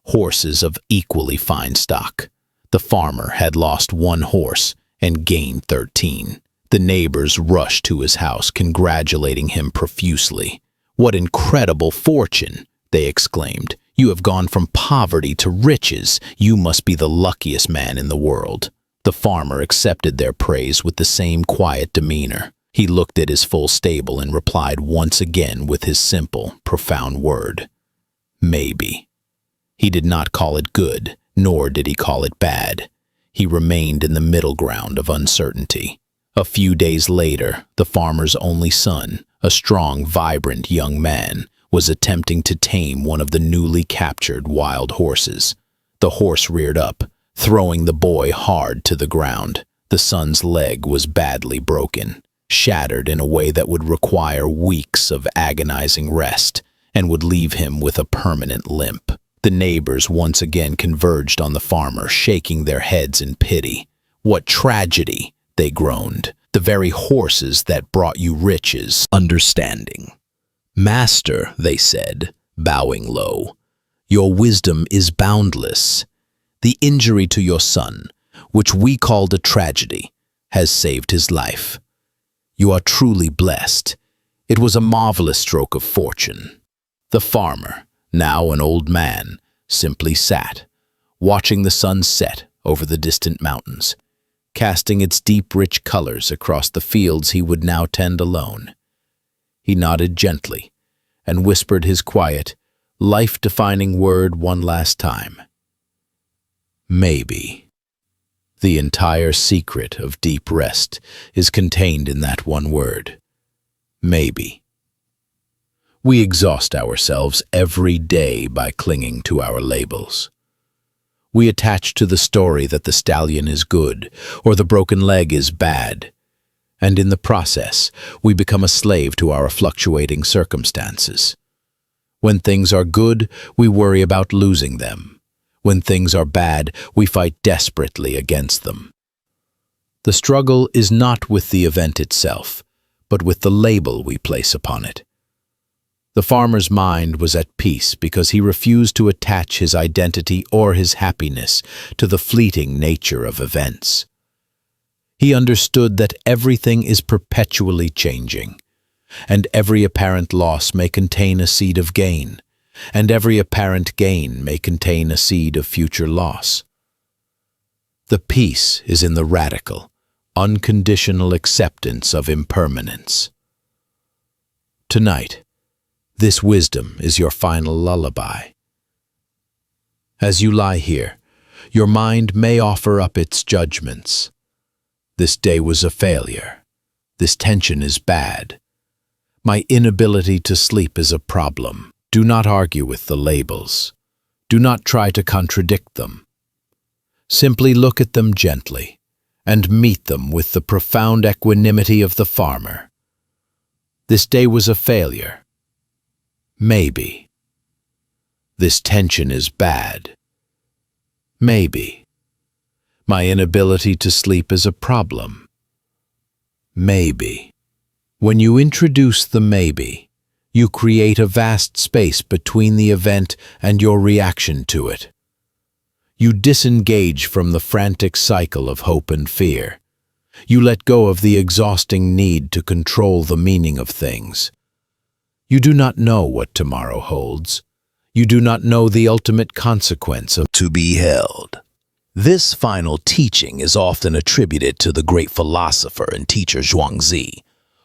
horses of equally fine stock. The farmer had lost one horse and gained 13. The neighbors rushed to his house, congratulating him profusely. "What incredible fortune!" they exclaimed. "You have gone from poverty to riches. You must be the luckiest man in the world." The farmer accepted their praise with the same quiet demeanor. He looked at his full stable and replied once again with his simple, profound word: maybe. He did not call it good, nor did he call it bad. He remained in the middle ground of uncertainty. A few days later, the farmer's only son, a strong, vibrant young man, was attempting to tame one of the newly captured wild horses. The horse reared up, throwing the boy hard to the ground. The son's leg was badly broken, shattered in a way that would require weeks of agonizing rest and would leave him with a permanent limp. The neighbors once again converged on the farmer, shaking their heads in pity. "What tragedy!" they groaned. "The very horses that brought you riches." "Understanding. Master," they said, bowing low, "your wisdom is boundless. The injury to your son, which we called a tragedy, has saved his life. You are truly blessed. It was a marvelous stroke of fortune." The farmer, now an old man, simply sat, watching the sun set over the distant mountains, casting its deep, rich colors across the fields he would now tend alone. He nodded gently and whispered his quiet, life-defining word one last time: maybe. The entire secret of deep rest is contained in that one word: maybe. We exhaust ourselves every day by clinging to our labels. We attach to the story that the stallion is good or the broken leg is bad, and in the process, we become a slave to our fluctuating circumstances. When things are good, we worry about losing them. When things are bad, we fight desperately against them. The struggle is not with the event itself, but with the label we place upon it. The farmer's mind was at peace because he refused to attach his identity or his happiness to the fleeting nature of events. He understood that everything is perpetually changing, and every apparent loss may contain a seed of gain, and every apparent gain may contain a seed of future loss. The peace is in the radical, unconditional acceptance of impermanence. Tonight, this wisdom is your final lullaby. As you lie here, your mind may offer up its judgments. This day was a failure. This tension is bad. My inability to sleep is a problem. Do not argue with the labels. Do not try to contradict them. Simply look at them gently and meet them with the profound equanimity of the farmer. This day was a failure. Maybe. This tension is bad. Maybe. My inability to sleep is a problem. Maybe. When you introduce the maybe, you create a vast space between the event and your reaction to it. You disengage from the frantic cycle of hope and fear. You let go of the exhausting need to control the meaning of things. You do not know what tomorrow holds. You do not know the ultimate consequence of to be held. This final teaching is often attributed to the great philosopher and teacher Zhuangzi,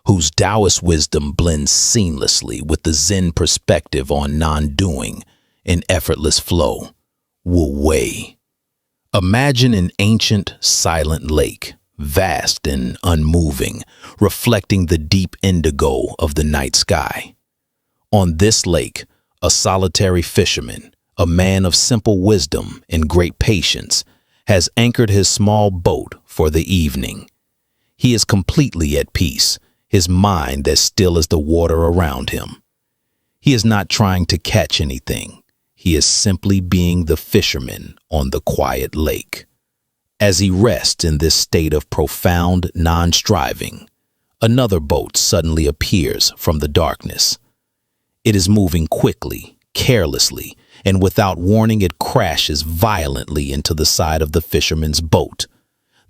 whose Taoist wisdom blends seamlessly with the Zen perspective on non-doing and effortless flow. Wu Wei. Imagine an ancient, silent lake, vast and unmoving, reflecting the deep indigo of the night sky. On this lake, a solitary fisherman, a man of simple wisdom and great patience, has anchored his small boat for the evening. He is completely at peace, his mind as still as the water around him. He is not trying to catch anything. He is simply being the fisherman on the quiet lake. As he rests in this state of profound non-striving, another boat suddenly appears from the darkness. It is moving quickly, carelessly, and without warning it crashes violently into the side of the fisherman's boat.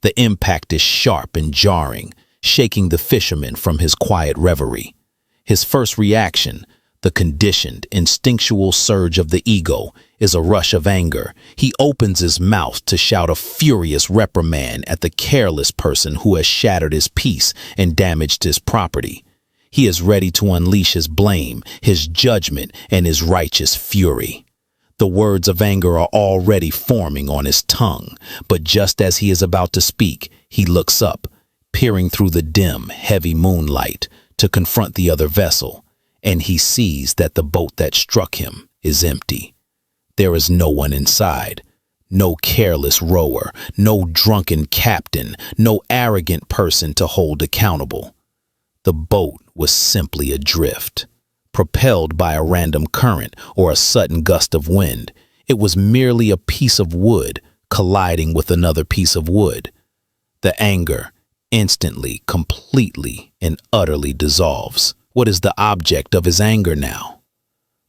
The impact is sharp and jarring, shaking the fisherman from his quiet reverie. His first reaction, the conditioned, instinctual surge of the ego, is a rush of anger. He opens his mouth to shout a furious reprimand at the careless person who has shattered his peace and damaged his property. He is ready to unleash his blame, his judgment, and his righteous fury. The words of anger are already forming on his tongue, but just as he is about to speak, he looks up, peering through the dim, heavy moonlight to confront the other vessel, and he sees that the boat that struck him is empty. There is no one inside, no careless rower, no drunken captain, no arrogant person to hold accountable. The boat was simply adrift, propelled by a random current or a sudden gust of wind. It was merely a piece of wood colliding with another piece of wood. The anger instantly, completely, and utterly dissolves. What is the object of his anger now?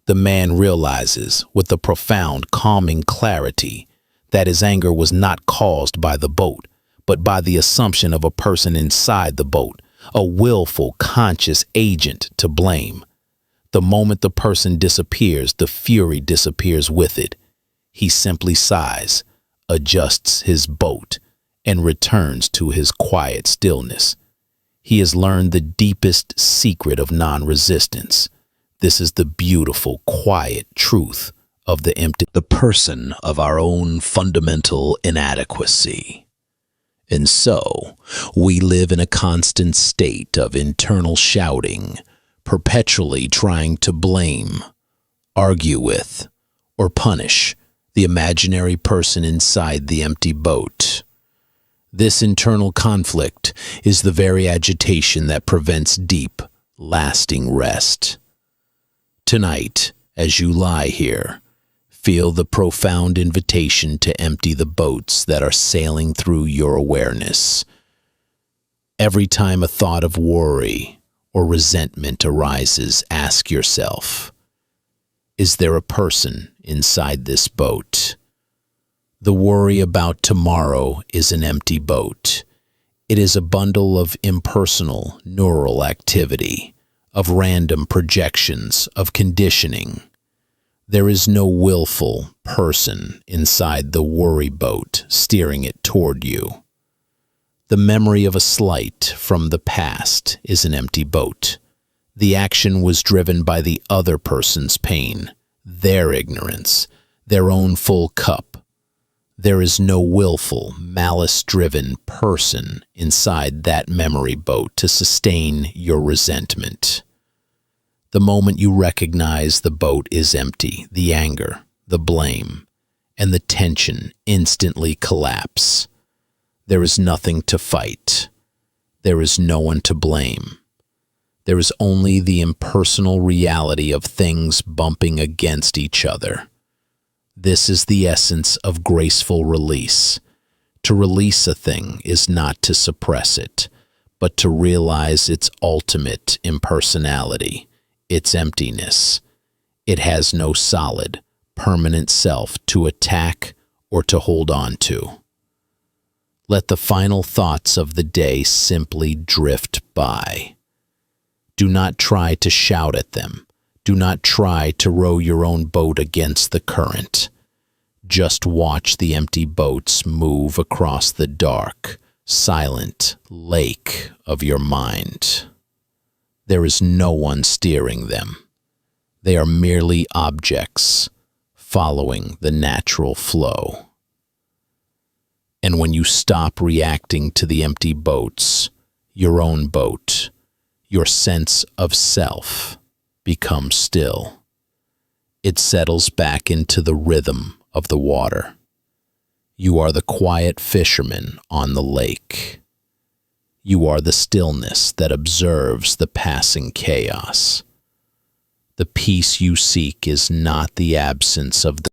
The man realizes with a profound, calming clarity that his anger was not caused by the boat, but by the assumption of a person inside the boat, a willful, conscious agent to blame. The moment the person disappears, the fury disappears with it. He simply sighs, adjusts his boat, and returns to his quiet stillness. He has learned the deepest secret of non-resistance. This is the beautiful, quiet truth of the empty, the person of our own fundamental inadequacy. And so, we live in a constant state of internal shouting, perpetually trying to blame, argue with, or punish the imaginary person inside the empty boat. This internal conflict is the very agitation that prevents deep, lasting rest. Tonight, as you lie here, feel the profound invitation to empty the boats that are sailing through your awareness. Every time a thought of worry or resentment arises, ask yourself, is there a person inside this boat? The worry about tomorrow is an empty boat. It is a bundle of impersonal neural activity, of random projections, of conditioning. There is no willful person inside the worry boat steering it toward you. The memory of a slight from the past is an empty boat. The action was driven by the other person's pain, their ignorance, their own full cup. There is no willful, malice-driven person inside that memory boat to sustain your resentment. The moment you recognize the boat is empty, the anger, the blame, and the tension instantly collapse. There is nothing to fight. There is no one to blame. There is only the impersonal reality of things bumping against each other. This is the essence of graceful release. To release a thing is not to suppress it, but to realize its ultimate impersonality, its emptiness. It has no solid, permanent self to attack or to hold on to. Let the final thoughts of the day simply drift by. Do not try to shout at them. Do not try to row your own boat against the current. Just watch the empty boats move across the dark, silent lake of your mind. There is no one steering them. They are merely objects following the natural flow. And when you stop reacting to the empty boats, your own boat, your sense of self becomes still. It settles back into the rhythm of the water. You are the quiet fisherman on the lake. You are the stillness that observes the passing chaos. The peace you seek is not the absence of the